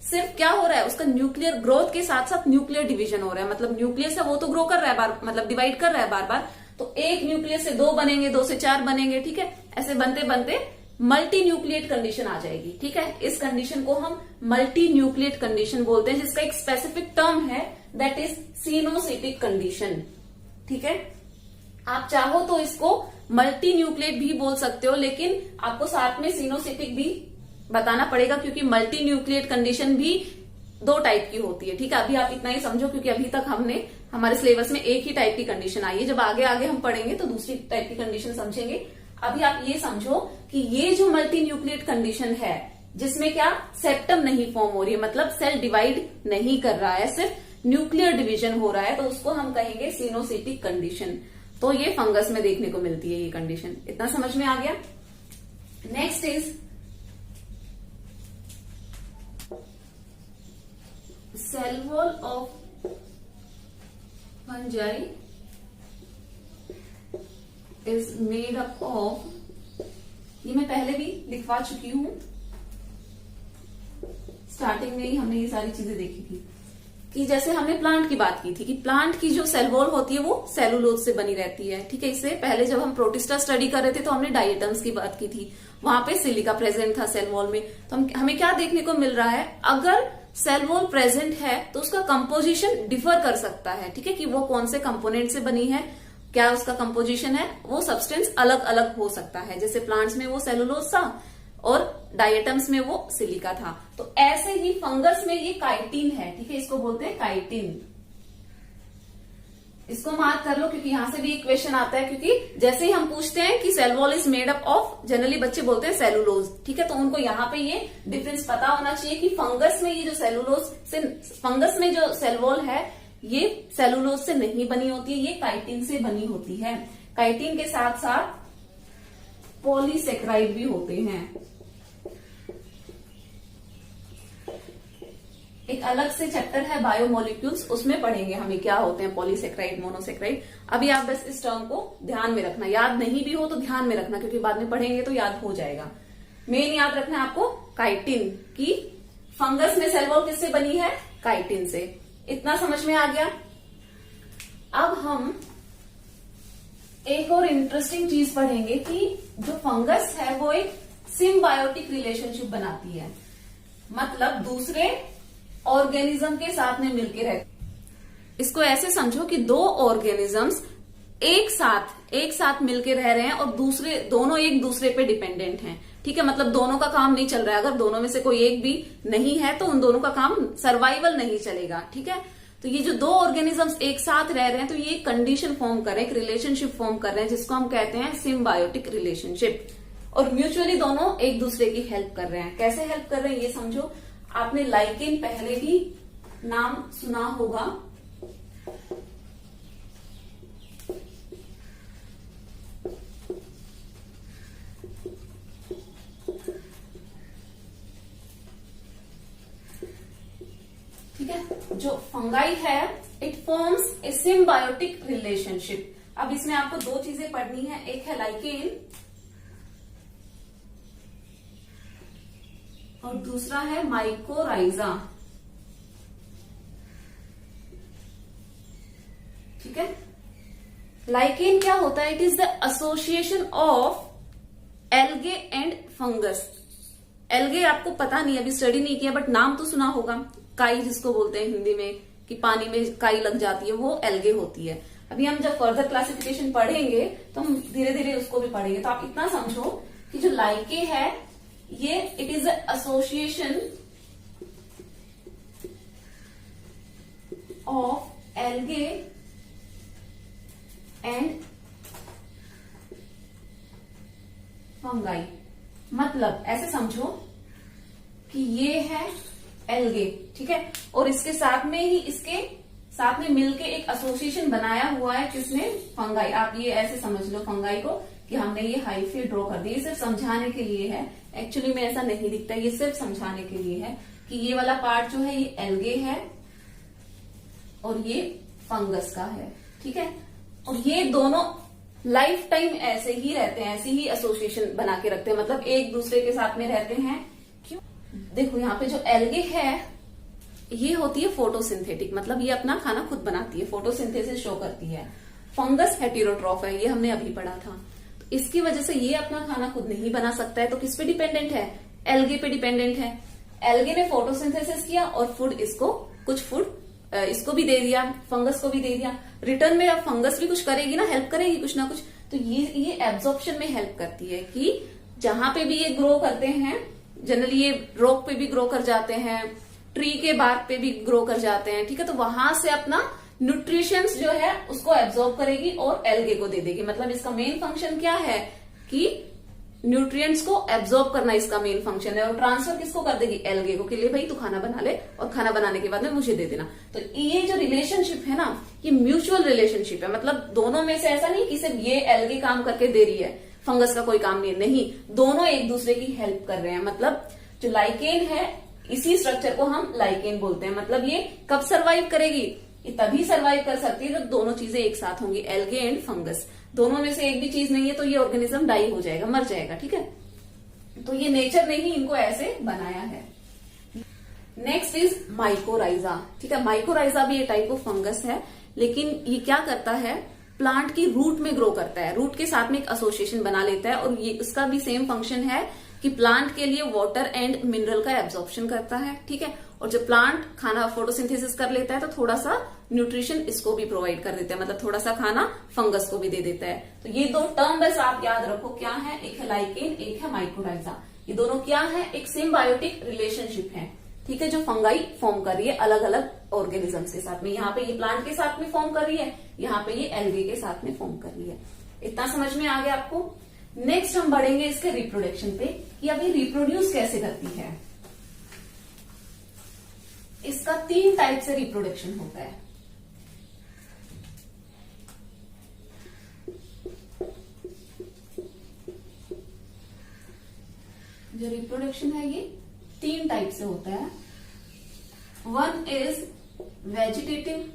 [SPEAKER 1] सिर्फ क्या हो रहा है? उसका न्यूक्लियर ग्रोथ के साथ साथ न्यूक्लियर डिवीजन हो रहा है। मतलब न्यूक्लियस है वो तो ग्रो कर रहा है मतलब डिवाइड कर रहा है बार बार, तो एक न्यूक्लियस से 2 बनेंगे, 2 से 4 बनेंगे, ठीक है। ऐसे बनते बनते मल्टी न्यूक्लिएट कंडीशन आ जाएगी, ठीक है। इस कंडीशन को हम मल्टी न्यूक्लिएट कंडीशन बोलते हैं, जिसका एक स्पेसिफिक टर्म है, दैट इज सिनोसिटिक कंडीशन, ठीक है। आप चाहो तो इसको मल्टी न्यूक्लिएट भी बोल सकते हो, लेकिन आपको साथ में सिनोसिटिक भी बताना पड़ेगा, क्योंकि मल्टी न्यूक्लिएट कंडीशन भी 2 टाइप की होती है, ठीक है। अभी आप इतना ही समझो, क्योंकि अभी तक हमने हमारे सिलेबस में एक ही टाइप की कंडीशन आई है। जब आगे आगे हम पढ़ेंगे तो दूसरी टाइप की कंडीशन समझेंगे। अभी आप ये समझो कि ये जो मल्टी न्यूक्लिएट कंडीशन है, जिसमें क्या सेप्टम नहीं फॉर्म हो रही है, मतलब सेल डिवाइड नहीं कर रहा है, सिर्फ न्यूक्लियर डिवीजन हो रहा है, तो उसको हम कहेंगे सिनोसिटिक कंडीशन। तो ये फंगस में देखने को मिलती है ये कंडीशन। इतना समझ में आ गया। Next is cell wall of fungi is made up of, ये मैं पहले भी लिखवा चुकी हूं, स्टार्टिंग में ही हमने ये सारी चीजें देखी थी, कि जैसे हमने प्लांट की बात की थी कि प्लांट की जो सेल वॉल होती है वो सेलुलोज से बनी रहती है, ठीक है। इससे पहले जब हम प्रोटिस्टा स्टडी कर रहे थे तो हमने डायटम्स की बात की थी, वहां पे सिलिका प्रेजेंट था सेल वॉल में। तो हमें क्या देखने को मिल रहा है, अगर सेल वॉल प्रेजेंट है तो उसका कंपोजिशन डिफर कर सकता है, ठीक है, कि वो कौन से कंपोनेंट से बनी है, क्या उसका कंपोजिशन है, वो सब्सटेंस अलग अलग हो सकता है। जैसे प्लांट्स में वो सेलुलोज था और डायटम्स में वो सिलिका था। तो ऐसे ही फंगस में ये काइटिन है, ठीक है, इसको बोलते हैं काइटिन। इसको मार्क कर लो, क्योंकि यहां से भी एक क्वेश्चन आता है, क्योंकि जैसे ही हम पूछते हैं कि cell wall is made up of, generally बच्चे बोलते हैं सेलुलोज, ठीक है। तो उनको यहाँ पे ये डिफरेंस पता होना चाहिए कि फंगस में ये जो सेलुलोज से, फंगस में जो सेल वॉल है ये सेलुलोज से नहीं बनी होती है, ये काइटिन से बनी होती है। काइटिन के साथ साथ पॉलीसेक्राइड भी होते हैं। एक अलग से चैप्टर है बायोमोलिक्यूल्स, उसमें पढ़ेंगे हमें क्या होते हैं पॉलीसेक्राइड, मोनोसेक्राइड। अभी आप बस इस टर्म को ध्यान में रखना, याद नहीं भी हो तो ध्यान में रखना, क्योंकि बाद में पढ़ेंगे तो याद हो जाएगा। मेन याद रखना है आपको काइटिन की, फंगस में सेल वॉल किससे बनी है, काइटिन से। इतना समझ में आ गया। अब हम एक और इंटरेस्टिंग चीज पढ़ेंगे कि जो फंगस है वो एक सिम्बायोटिक रिलेशनशिप बनाती है, मतलब दूसरे ऑर्गेनिज्म के साथ में मिलकर रहते। इसको ऐसे समझो कि 2 ऑर्गेनिजम्स एक साथ मिलकर रह रहे हैं और दोनों एक दूसरे पे डिपेंडेंट हैं, ठीक है। मतलब दोनों का काम नहीं चल रहा है, अगर दोनों में से कोई एक भी नहीं है तो उन दोनों का काम सर्वाइवल नहीं चलेगा, ठीक है। तो ये जो 2 ऑर्गेनिजम्स एक साथ रह रहे हैं तो ये एक कंडीशन फॉर्म कर रहे हैं, एक रिलेशनशिप फॉर्म कर रहे हैं, जिसको हम कहते हैं सिम्बायोटिक रिलेशनशिप। और म्यूचुअली दोनों एक दूसरे की हेल्प कर रहे हैं। कैसे हेल्प कर रहे हैं ये समझो। आपने लाइकेन पहले भी नाम सुना होगा, ठीक है। जो फंगाई है it forms a symbiotic relationship. अब इसमें आपको 2 चीजें पढ़नी है, एक है लाइकेन और दूसरा है माइकोराइजा, ठीक है। लाइकेन क्या होता है, it is the association of algae and fungus. Algae आपको पता नहीं, अभी स्टडी नहीं किया, बट नाम तो सुना होगा, काई जिसको बोलते हैं हिंदी में, कि पानी में काई लग जाती है, वो एल्गे होती है। अभी हम जब फर्दर क्लासिफिकेशन पढ़ेंगे तो हम धीरे धीरे उसको भी पढ़ेंगे। तो आप इतना समझो कि जो लाइके है ये it is association of algae and fungi. मतलब ऐसे समझो कि ये है एल्गे, ठीक है, और इसके साथ में मिलके एक एसोसिएशन बनाया हुआ है किसने, फंगाई। आप ये ऐसे समझ लो फंगाई को कि हमने ये हाइफे ड्रॉ कर दिया, सिर्फ समझाने के लिए है, एक्चुअली में ऐसा नहीं दिखता, ये सिर्फ समझाने के लिए है कि ये वाला पार्ट जो है ये एल्गे है और ये फंगस का है, ठीक है। और ये दोनों लाइफ टाइम ऐसे ही रहते हैं, ऐसे ही एसोसिएशन बना के रखते हैं, मतलब एक दूसरे के साथ में रहते हैं। क्यों, देखो यहाँ पे जो एल्गे है ये होती है फोटोसिंथेटिक, मतलब ये अपना खाना खुद बनाती है, फोटोसिंथेसिस शो करती है। फंगस हेटेरोट्रॉफ है, ये हमने अभी पढ़ा था। तो इसकी वजह से ये अपना खाना खुद नहीं बना सकता है, तो किस पे डिपेंडेंट है? एल्गे पे डिपेंडेंट है। एल्गे ने फोटोसिंथेसिस किया और फूड इसको, कुछ फूड इसको भी दे दिया, फंगस को भी दे दिया। रिटर्न में अब फंगस भी कुछ करेगी ना, हेल्प करेगी कुछ ना कुछ। तो ये एब्जॉर्प्शन में हेल्प करती है कि जहां पे भी ये ग्रो करते हैं, जनरली ये रॉक पे भी ग्रो कर जाते हैं, ट्री के बार्क पे भी ग्रो कर जाते हैं, ठीक है। तो वहां से अपना न्यूट्रिशंस जो है उसको एब्जॉर्ब करेगी और एल्गे को दे देगी। मतलब इसका मेन फंक्शन क्या है कि न्यूट्रिएंट्स को एब्जॉर्ब करना इसका मेन फंक्शन है, और ट्रांसफर किसको कर देगी? एल्गे को, के लिए भाई तू खाना बना ले और खाना बनाने के बाद में मुझे दे देना। तो ये जो रिलेशनशिप है ना, ये म्यूचुअल रिलेशनशिप है। मतलब दोनों में से ऐसा नहीं कि सिर्फ ये एल्गे काम करके दे रही है, फंगस का कोई काम नहीं, दोनों एक दूसरे की हेल्प कर रहे हैं। मतलब जो लाइकेन है, इसी स्ट्रक्चर को हम लाइकेन बोलते हैं। मतलब ये कब सर्वाइव करेगी? ये तभी सर्वाइव कर सकती है जब दोनों चीजें एक साथ होंगी, एल्गे एंड फंगस। दोनों में से एक भी चीज नहीं है तो ये ऑर्गेनिज्म डाई हो जाएगा, मर जाएगा, ठीक है। तो ये नेचर ने ही इनको ऐसे बनाया है। नेक्स्ट इज माइकोराइजा, ठीक है। माइकोराइजा भी ये टाइप ऑफ फंगस है, लेकिन ये क्या करता है? प्लांट की रूट में ग्रो करता है, रूट के साथ में एक एसोसिएशन बना लेता है, और ये उसका भी सेम फंक्शन है कि प्लांट के लिए वाटर एंड मिनरल का एब्जॉर्प्शन करता है, ठीक है। और जब प्लांट खाना फोटोसिंथेसिस कर लेता है तो थोड़ा सा न्यूट्रिशन इसको भी प्रोवाइड कर देता है, मतलब थोड़ा सा खाना फंगस को भी दे देता है। तो ये दो टर्म बस आप याद रखो, क्या है? एक है लाइकेन, एक है माइकोराइजा। ये दोनों क्या है? एक सिम्बायोटिक रिलेशनशिप है, ठीक है, जो फंगाई फॉर्म कर रही है अलग अलग ऑर्गेनिजम्स के साथ में। यहाँ पे ये प्लांट के साथ में फॉर्म कर रही है, यहाँ पे ये एल्गे के साथ में फॉर्म कर रही है। इतना समझ में आ गया आपको? नेक्स्ट हम बढ़ेंगे इसके रिप्रोडक्शन पे कि अब ये रिप्रोड्यूस कैसे करती है। इसका 3 टाइप से रिप्रोडक्शन होता है। जो रिप्रोडक्शन है ये 3 टाइप से होता है। One is vegetative,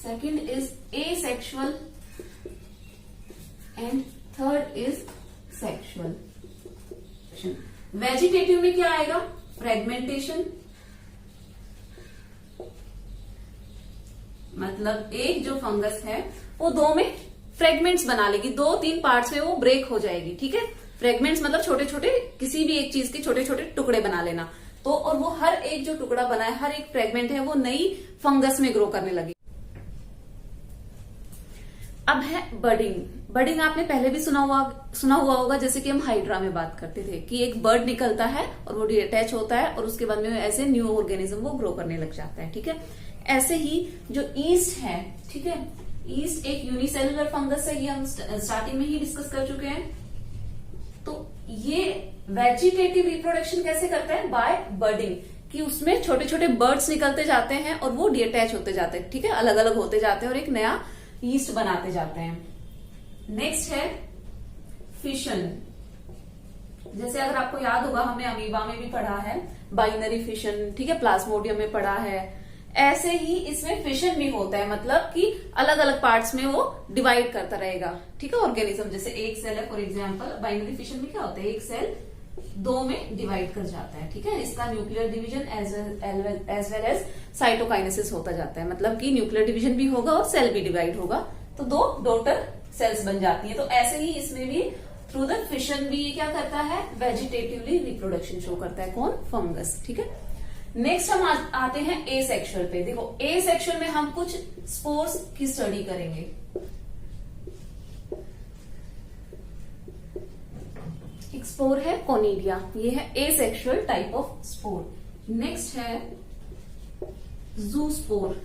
[SPEAKER 1] second is asexual and third is sexual. Vegetative में क्या आएगा? फ्रेगमेंटेशन, मतलब एक जो फंगस है वो 2 में फ्रेगमेंट्स बना लेगी, 2-3 पार्ट्स में वो ब्रेक हो जाएगी, ठीक है। फ्रेगमेंट्स मतलब छोटे छोटे, किसी भी एक चीज के छोटे छोटे टुकड़े बना लेना। तो और वो हर एक जो टुकड़ा बना है, हर एक फ्रेगमेंट है, वो नई फंगस में ग्रो करने लगी। अब है बर्डिंग। बर्डिंग आपने पहले भी सुना हुआ होगा, जैसे कि हम हाइड्रा में बात करते थे कि एक बर्ड निकलता है और वो डिटैच होता है और उसके बाद में ऐसे न्यू ऑर्गेनिज्म वो ग्रो करने लग जाता है, ठीक है। ऐसे ही जो ईस्ट है, ठीक है, ईस्ट एक यूनिसेलुलर फंगस है, ये हम स्टार्टिंग में ही डिस्कस कर चुके हैं। तो ये वेजिटेटिव रिप्रोडक्शन कैसे करता है? बाय बर्डिंग, कि उसमें छोटे छोटे बर्ड्स निकलते जाते हैं और वो डिटैच होते जाते हैं, ठीक है, अलग अलग होते जाते हैं और एक नया ईस्ट बनाते जाते हैं। नेक्स्ट है फिशन। जैसे अगर आपको याद होगा, हमने अमीबा में भी पढ़ा है बाइनरी फिशन, ठीक है, प्लाज्मोडियम में पढ़ा है। ऐसे ही इसमें फिशन भी होता है, मतलब कि अलग अलग पार्ट्स में वो डिवाइड करता रहेगा, ठीक है, ऑर्गेनिज्म। जैसे एक सेल है, फॉर एग्जांपल बाइनरी फिशन में क्या होता है? एक सेल 2 में डिवाइड कर जाता है, ठीक है। इसका nuclear division as well as cytokinesis होता जाता है, मतलब कि न्यूक्लियर डिवीजन भी होगा और सेल भी डिवाइड होगा, तो 2 डॉटर सेल्स बन जाती है। तो ऐसे ही इसमें भी थ्रू द फिशन भी ये क्या करता है? वेजिटेटिवली रिप्रोडक्शन शो करता है। कौन? फंगस, ठीक है। नेक्स्ट हम आते हैं एसेक्सुअल पे। देखो, एसेक्सुअल में हम कुछ स्पोर्स की स्टडी करेंगे। एक स्पोर है कोनिडिया, ये है asexual type of spore. Next है जूस्पोर,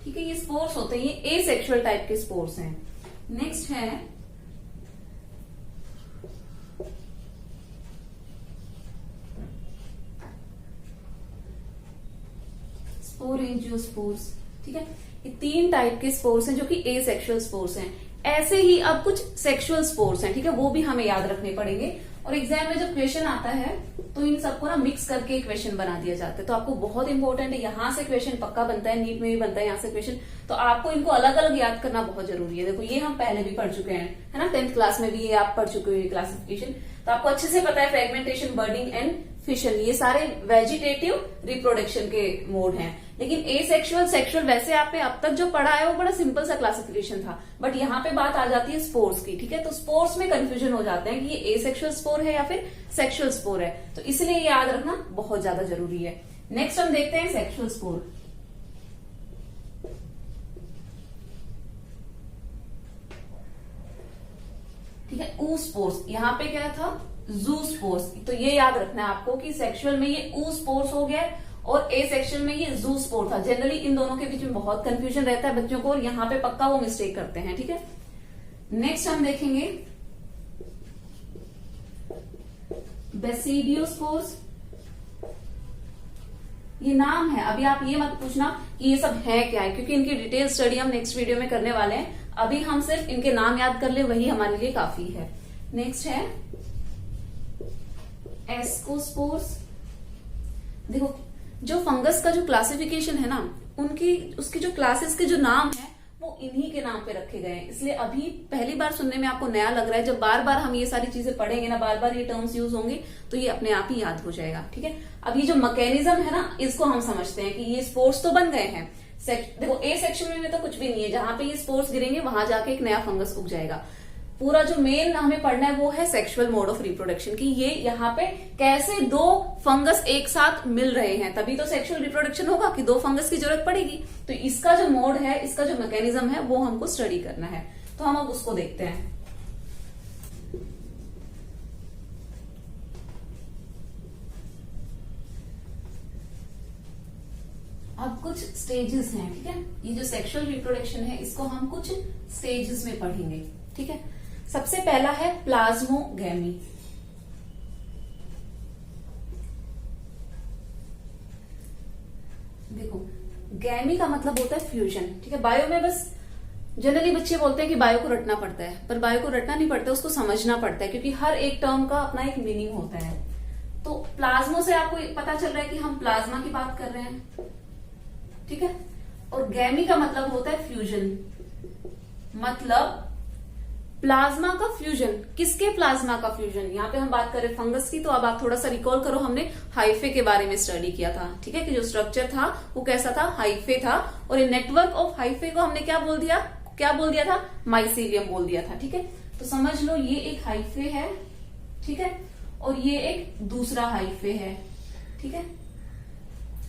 [SPEAKER 1] ठीक है, ये स्पोर्स होते हैं, ये एसेक्सुअल टाइप के स्पोर्स हैं। नेक्स्ट है स्पोरेंजियोस्पोर्स, ठीक है। ये 3 टाइप के स्पोर्स हैं जो कि एसेक्सुअल स्पोर्स हैं। ऐसे ही अब कुछ सेक्सुअल स्पोर्स हैं, ठीक है, वो भी हमें याद रखने पड़ेंगे। और एग्जाम में जब क्वेश्चन आता है तो इन सबको ना मिक्स करके क्वेश्चन बना दिया जाता है। तो आपको बहुत इंपॉर्टेंट है, यहाँ से क्वेश्चन पक्का बनता है, नीट में भी बनता है यहाँ से क्वेश्चन, तो आपको इनको अलग अलग याद करना बहुत जरूरी है। देखो, ये हम पहले भी पढ़ चुके हैं, है ना, 10th क्लास में भी ये आप पढ़ चुके हो क्लासिफिकेशन, तो आपको अच्छे से पता है फ्रेगमेंटेशन, बर्डिंग एंड फिशन, ये सारे वेजिटेटिव रिप्रोडक्शन के मोड हैं। लेकिन एसेक्सुअल, सेक्सुअल वैसे आपने अब तक जो पढ़ा है वो बड़ा सिंपल सा क्लासिफिकेशन था, बट यहाँ पे बात आ जाती है स्पोर्स की, ठीक है। तो स्पोर्स में कंफ्यूजन हो जाते हैं कि ये एसेक्सुअल स्पोर है या फिर सेक्सुअल स्पोर है, तो इसलिए याद रखना बहुत ज्यादा जरूरी है। नेक्स्ट हम देखते हैं सेक्सुअल स्पोर। ठीक है, ऊ स्पोर्स, यहाँ पे क्या था, जू स्पोर्स। तो ये याद रखना है आपको कि सेक्सुअल में ये ऊ स्पोर्स हो गया और ए सेक्सुअल में ये जू स्पोर था। जनरली इन दोनों के बीच में बहुत कंफ्यूजन रहता है बच्चों को, और यहाँ पे पक्का वो मिस्टेक करते हैं, ठीक है। नेक्स्ट हम देखेंगे बेसिडियोस्पोर्स। ये नाम है, अभी आप ये मत पूछना कि ये सब है क्या है, क्योंकि इनकी डिटेल स्टडी हम नेक्स्ट वीडियो में करने वाले हैं। अभी हम सिर्फ इनके नाम याद कर ले, वही हमारे लिए काफी है। नेक्स्ट है एस्कोस्पोर्स। देखो, जो फंगस का जो क्लासिफिकेशन है ना, उसकी जो क्लासेस के जो नाम है वो इन्हीं के नाम पे रखे गए हैं, इसलिए अभी पहली बार सुनने में आपको नया लग रहा है। जब बार बार हम ये सारी चीजें पढ़ेंगे ना, बार बार ये टर्म्स यूज होंगे, तो ये अपने आप ही याद हो जाएगा, ठीक है। अब ये जो मैकेनिज्म है ना, इसको हम समझते हैं कि ये स्पोर्स तो बन गए हैं। देखो, ए सेक्शन में तो कुछ भी नहीं है, जहां पे ये स्पोर्स गिरेंगे वहां जाके एक नया फंगस उग जाएगा। पूरा जो मेन हमें पढ़ना है वो है सेक्सुअल मोड ऑफ रिप्रोडक्शन, की ये यहाँ पे कैसे दो फंगस एक साथ मिल रहे हैं, तभी तो सेक्सुअल रिप्रोडक्शन होगा, कि दो फंगस की जरूरत पड़ेगी। तो इसका जो मोड है, इसका जो मैकेनिज्म है, वो हमको स्टडी करना है। तो हम अब उसको देखते हैं। अब कुछ स्टेजेस हैं, ठीक है। ये जो सेक्सुअल रिप्रोडक्शन है, इसको हम कुछ स्टेजेस में पढ़ेंगे, ठीक है। सबसे पहला है प्लाज्मोगैमी। देखो, गैमी का मतलब होता है फ्यूजन, ठीक है। बायो में बस जनरली बच्चे बोलते हैं कि बायो को रटना पड़ता है, पर बायो को रटना नहीं पड़ता, उसको समझना पड़ता है, क्योंकि हर एक टर्म का अपना एक मीनिंग होता है। तो प्लाज्मो से आपको पता चल रहा है कि हम प्लाज्मा की बात कर रहे हैं, ठीक है। और गैमी का मतलब होता है फ्यूजन, मतलब प्लाज्मा का फ्यूजन। किसके प्लाज्मा का फ्यूजन? यहाँ पे हम बात कर रहे फंगस की, तो अब आप थोड़ा सा रिकॉल करो, हमने हाइफे के बारे में स्टडी किया था, ठीक है, कि जो स्ट्रक्चर था वो कैसा था, हाइफे था। और ये नेटवर्क ऑफ हाइफे को हमने क्या बोल दिया था, माइसीलियम बोल दिया था, ठीक है। तो समझ लो ये एक हाइफे है, ठीक है, और ये एक दूसरा हाइफे है, ठीक है।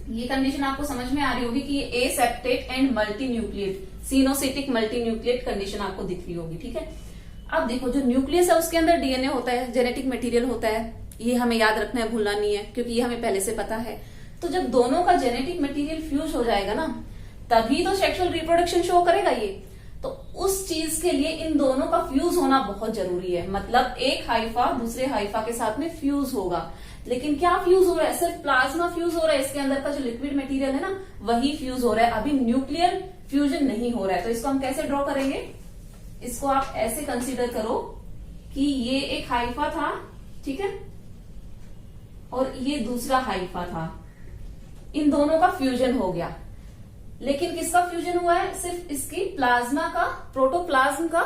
[SPEAKER 1] ये कंडीशन आपको समझ में आ रही होगी कि ये एसेप्टेट एंड मल्टीन्यूक्लिएट, सिनोसिटिक मल्टीन्यूक्लिएट कंडीशन आपको दिख रही होगी, ठीक है। अब देखो, जो न्यूक्लियस है उसके अंदर डीएनए होता है, जेनेटिक मटेरियल होता है, ये हमें याद रखना है, भूलना नहीं है, क्योंकि ये हमें पहले से पता है। तो जब दोनों का जेनेटिक मटेरियल फ्यूज हो जाएगा ना, तभी तो सेक्सुअल रिप्रोडक्शन शो करेगा ये। तो उस चीज के लिए इन दोनों का फ्यूज होना बहुत जरूरी है, मतलब एक हाइफा दूसरे हाइफा के साथ में फ्यूज होगा। लेकिन क्या फ्यूज हो रहा है? सिर्फ प्लाज्मा फ्यूज हो रहा है, इसके अंदर का जो लिक्विड मटेरियल है ना, वही फ्यूज हो रहा है, अभी न्यूक्लियर फ्यूजन नहीं हो रहा है। तो इसको हम कैसे ड्रॉ करेंगे? इसको आप ऐसे कंसीडर करो कि ये एक हाइफा था, ठीक है, और ये दूसरा हाइफा था, इन दोनों का फ्यूजन हो गया। लेकिन किसका फ्यूजन हुआ है? सिर्फ इसकी प्लाज्मा का, प्रोटोप्लाज्म का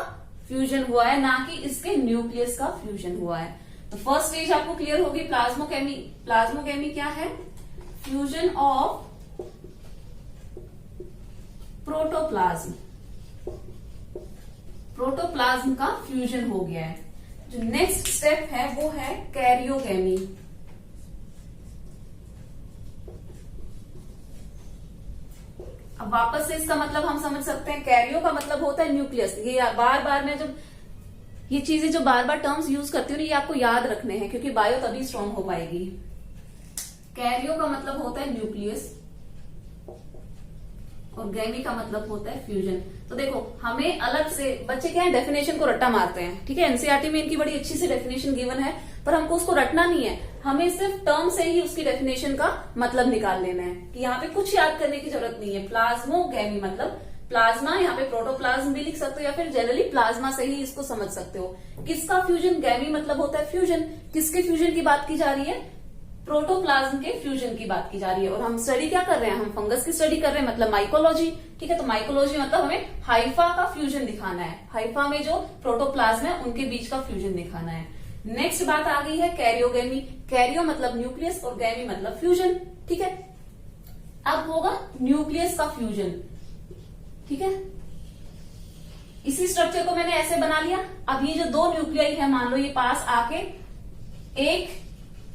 [SPEAKER 1] फ्यूजन हुआ है, ना कि इसके न्यूक्लियस का फ्यूजन हुआ है। तो फर्स्ट स्टेज आपको क्लियर होगी, प्लाज्मोकेमी। प्लाज्मोकेमी क्या है? फ्यूजन ऑफ प्रोटोप्लाज्म, प्रोटोप्लाज्म का फ्यूजन हो गया है। जो नेक्स्ट स्टेप है वो है कैरियोगेमी। अब वापस से इसका मतलब हम समझ सकते हैं, कैरियो का मतलब होता है न्यूक्लियस। ये बार बार मैं जब ये चीजें जो बार बार टर्म्स यूज करती हूँ, ये आपको याद रखने हैं, क्योंकि बायो तभी स्ट्रांग हो पाएगी। कैरियो का मतलब होता है न्यूक्लियस और गैमी का मतलब होता है फ्यूजन। तो देखो, हमें अलग से, बच्चे क्या है, डेफिनेशन को रट्टा मारते हैं, ठीक है। एनसीईआरटी में इनकी बड़ी अच्छी सी डेफिनेशन गिवन है, पर हमको उसको रटना नहीं है, हमें सिर्फ टर्म से ही उसकी डेफिनेशन का मतलब निकाल लेना है, कि यहाँ पे कुछ याद करने की जरूरत नहीं है। प्लाज्मोगैमी मतलब प्लाज्मा, यहाँ पे प्रोटोप्लाज्म भी लिख सकते हो, या फिर जनरली प्लाज्मा से ही इसको समझ सकते हो। किसका फ्यूजन? गैमी मतलब होता है फ्यूजन। किसके फ्यूजन की बात की जा रही है? प्रोटोप्लाज्म के फ्यूजन की बात की जा रही है। और हम स्टडी क्या कर रहे हैं? हम फंगस की स्टडी कर रहे हैं, मतलब माइकोलॉजी, ठीक है। तो माइकोलॉजी मतलब हमें हाइफा का फ्यूजन दिखाना है, हाइफा में जो प्रोटोप्लाज्म है उनके बीच का फ्यूजन दिखाना है। नेक्स्ट बात आ गई है कैरियोगेमी। कैरियो मतलब न्यूक्लियस और गैमी मतलब फ्यूजन। ठीक है, अब होगा न्यूक्लियस का फ्यूजन। ठीक है, इसी स्ट्रक्चर को मैंने ऐसे बना लिया। अब ये जो दो न्यूक्लियाई है, मान लो ये पास आके एक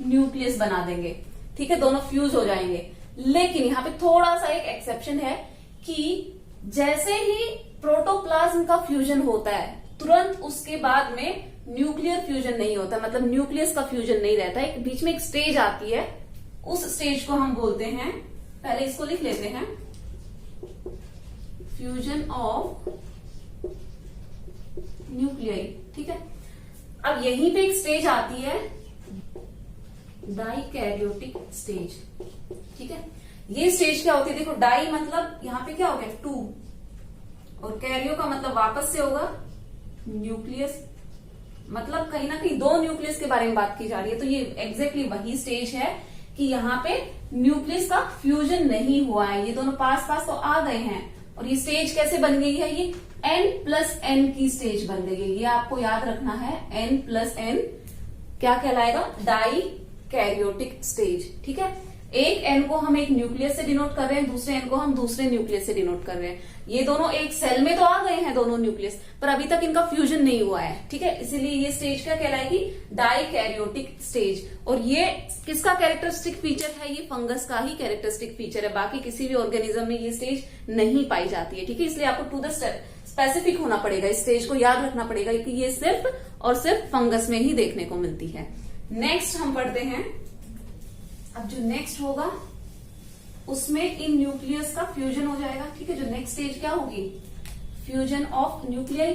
[SPEAKER 1] न्यूक्लियस बना देंगे। ठीक है, दोनों फ्यूज हो जाएंगे। लेकिन यहां पे थोड़ा सा एक एक्सेप्शन है कि जैसे ही प्रोटोप्लाज्म का फ्यूजन होता है तुरंत उसके बाद में न्यूक्लियर फ्यूजन नहीं होता, मतलब न्यूक्लियस का फ्यूजन नहीं रहता। एक बीच में एक स्टेज आती है, उस स्टेज को हम बोलते हैं, पहले इसको लिख लेते हैं, फ्यूजन ऑफ न्यूक्लियाई। ठीक है, अब यहीं पे एक स्टेज आती है डाइकैरियोटिक स्टेज। ठीक है, ये स्टेज क्या होती है, देखो डाई मतलब यहां पे क्या हो गया 2 और कैरियो का मतलब वापस से होगा न्यूक्लियस, मतलब कहीं ना कहीं दो न्यूक्लियस के बारे में बात की जा रही है। तो ये एग्जैक्टली वही स्टेज है कि यहाँ पे न्यूक्लियस का फ्यूजन नहीं हुआ है, ये दोनों पास पास तो आ गए हैं। और ये स्टेज कैसे बन गई है, ये N+N की स्टेज बन गई है। ये आपको याद रखना है, N+N क्या कहलाएगा, डाई कैरियोटिक स्टेज। ठीक है, एक N को हम एक न्यूक्लियस से डिनोट कर रहे हैं, दूसरे N को हम दूसरे न्यूक्लियस से डिनोट कर रहे हैं। ये दोनों एक सेल में तो आ गए हैं दोनों न्यूक्लियस, पर अभी तक इनका फ्यूजन नहीं हुआ है। ठीक है, इसीलिए ये स्टेज क्या कहलाएगी, डाइकैरियोटिक स्टेज। और ये किसका कैरेक्टरिस्टिक फीचर है, ये फंगस का ही कैरेक्टरिस्टिक फीचर है, बाकी किसी भी ऑर्गेनिज्म में ये स्टेज नहीं पाई जाती है। ठीक है, इसलिए आपको टू द स्पेसिफिक होना पड़ेगा, इस स्टेज को याद रखना पड़ेगा कि ये सिर्फ और सिर्फ फंगस में ही देखने को मिलती है। नेक्स्ट हम पढ़ते हैं, अब जो नेक्स्ट होगा उसमें इन न्यूक्लियस का फ्यूजन हो जाएगा। ठीक है, जो नेक्स्ट स्टेज क्या होगी, fusion of nuclei.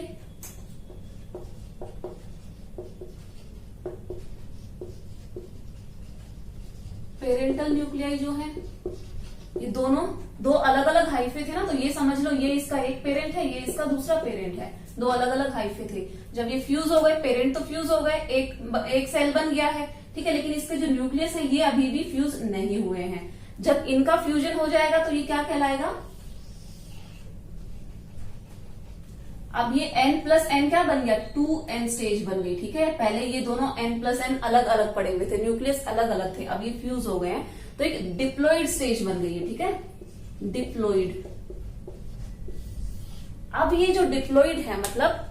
[SPEAKER 1] Parental nuclei जो है, ये दोनों दो अलग अलग हाइफे थे ना, तो ये समझ लो ये इसका एक पेरेंट है, ये इसका दूसरा पेरेंट है, दो अलग अलग हाइफे थे। जब ये फ्यूज हो गए, पेरेंट तो फ्यूज हो गए, एक सेल बन गया है। ठीक है, लेकिन इसके जो न्यूक्लियस है ये अभी भी फ्यूज नहीं हुए हैं। जब इनका फ्यूजन हो जाएगा तो ये क्या कहलाएगा, अब ये N+N क्या बन गया, 2N स्टेज बन गई। ठीक है, पहले ये दोनों N+N अलग अलग पड़े हुए थे, न्यूक्लियस अलग अलग थे, अब ये फ्यूज हो गए हैं तो एक डिप्लॉइड स्टेज बन गई है। ठीक है, डिप्लॉइड। अब ये जो डिप्लॉइड है, मतलब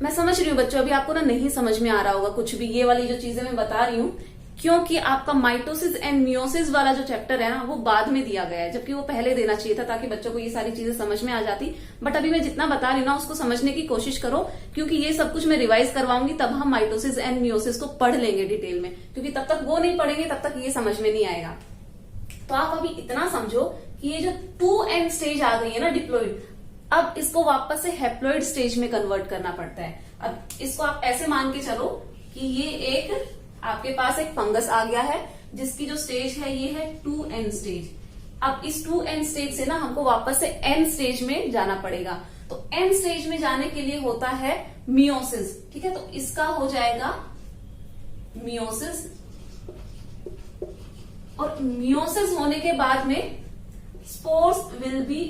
[SPEAKER 1] मैं समझ रही हूँ बच्चों, अभी आपको ना नहीं समझ में आ रहा होगा कुछ भी, ये वाली जो चीजें मैं बता रही हूँ, क्योंकि आपका माइटोसिस एंड मियोसिस वाला जो चैप्टर है ना वो बाद में दिया गया है, जबकि वो पहले देना चाहिए था ताकि बच्चों को ये सारी चीजें समझ में आ जाती। बट अभी मैं जितना बता रही हूँ ना उसको समझने की कोशिश करो, क्योंकि ये सब कुछ मैं रिवाइज करवाऊंगी, तब हम माइटोसिस एंड मियोसिस को पढ़ लेंगे डिटेल में, क्योंकि तब तक वो नहीं पढ़ेंगे तब तक ये समझ में नहीं आएगा। तो आप अभी इतना समझो कि ये जो 2N स्टेज आ गई है ना डिप्लॉइड, अब इसको वापस से हैप्लॉइड स्टेज में कन्वर्ट करना पड़ता है। अब इसको आप ऐसे मान के चलो कि ये एक आपके पास एक फंगस आ गया है जिसकी जो स्टेज है ये है 2N स्टेज। अब इस 2N स्टेज से ना हमको वापस से N स्टेज में जाना पड़ेगा। तो N स्टेज में जाने के लिए होता है मियोसिस। ठीक है, तो इसका हो जाएगा मियोसिस, और मियोसिस होने के बाद में spores will be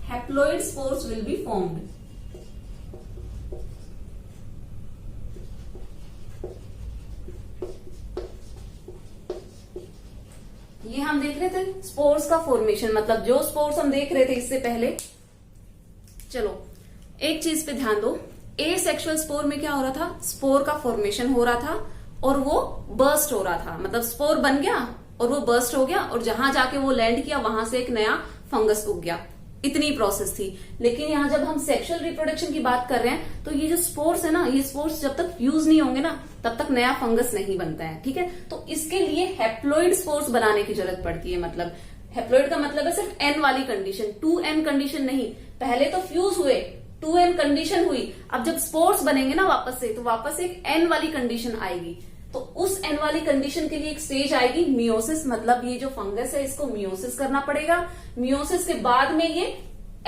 [SPEAKER 1] haploid spores will be formed. ये हम देख रहे थे स्पोर्स का फॉर्मेशन, मतलब जो स्पोर्स हम देख रहे थे इससे पहले। चलो एक चीज पे ध्यान दो, ए सेक्सुअल स्पोर में क्या हो रहा था, स्पोर का फॉर्मेशन हो रहा था और वो बर्स्ट हो रहा था, मतलब स्पोर बन गया और वो बर्स्ट हो गया और जहां जाके वो लैंड किया वहां से एक नया फंगस उग गया, इतनी प्रोसेस थी। लेकिन यहां जब हम सेक्सुअल रिप्रोडक्शन की बात कर रहे हैं तो ये जो स्पोर्स है ना, ये स्पोर्स जब तक फ्यूज नहीं होंगे ना तब तक नया फंगस नहीं बनता है। ठीक है, तो इसके लिए हैप्लॉइड स्पोर्स बनाने की जरूरत पड़ती है। मतलब हैप्लॉइड का मतलब है सिर्फ N वाली कंडीशन, 2N कंडीशन नहीं। पहले तो फ्यूज हुए, 2N कंडीशन हुई, अब जब स्पोर्स बनेंगे ना वापस से, तो वापस एक N वाली कंडीशन आएगी। तो उस N वाली कंडीशन के लिए एक स्टेज आएगी मियोसिस, मतलब ये जो फंगस है इसको मियोसिस करना पड़ेगा। मियोसिस के बाद में ये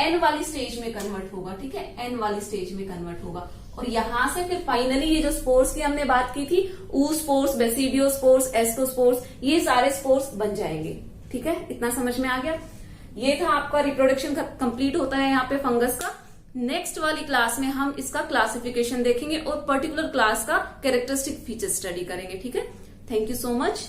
[SPEAKER 1] N वाली स्टेज में कन्वर्ट होगा। ठीक है, N वाली स्टेज में कन्वर्ट होगा और यहां से फिर फाइनली ये जो स्पोर्स की हमने बात की थी, ऊ स्पोर्स, बेसिडियो स्पोर्स, एस्टोस्पोर्स, ये सारे स्पोर्स बन जाएंगे। ठीक है, इतना समझ में आ गया। ये था आपका रिप्रोडक्शन कंप्लीट होता है यहाँ पे फंगस का। नेक्स्ट वाली क्लास में हम इसका क्लासिफिकेशन देखेंगे और पर्टिकुलर क्लास का कैरेक्टरिस्टिक फीचर स्टडी करेंगे। ठीक है, थैंक यू सो मच।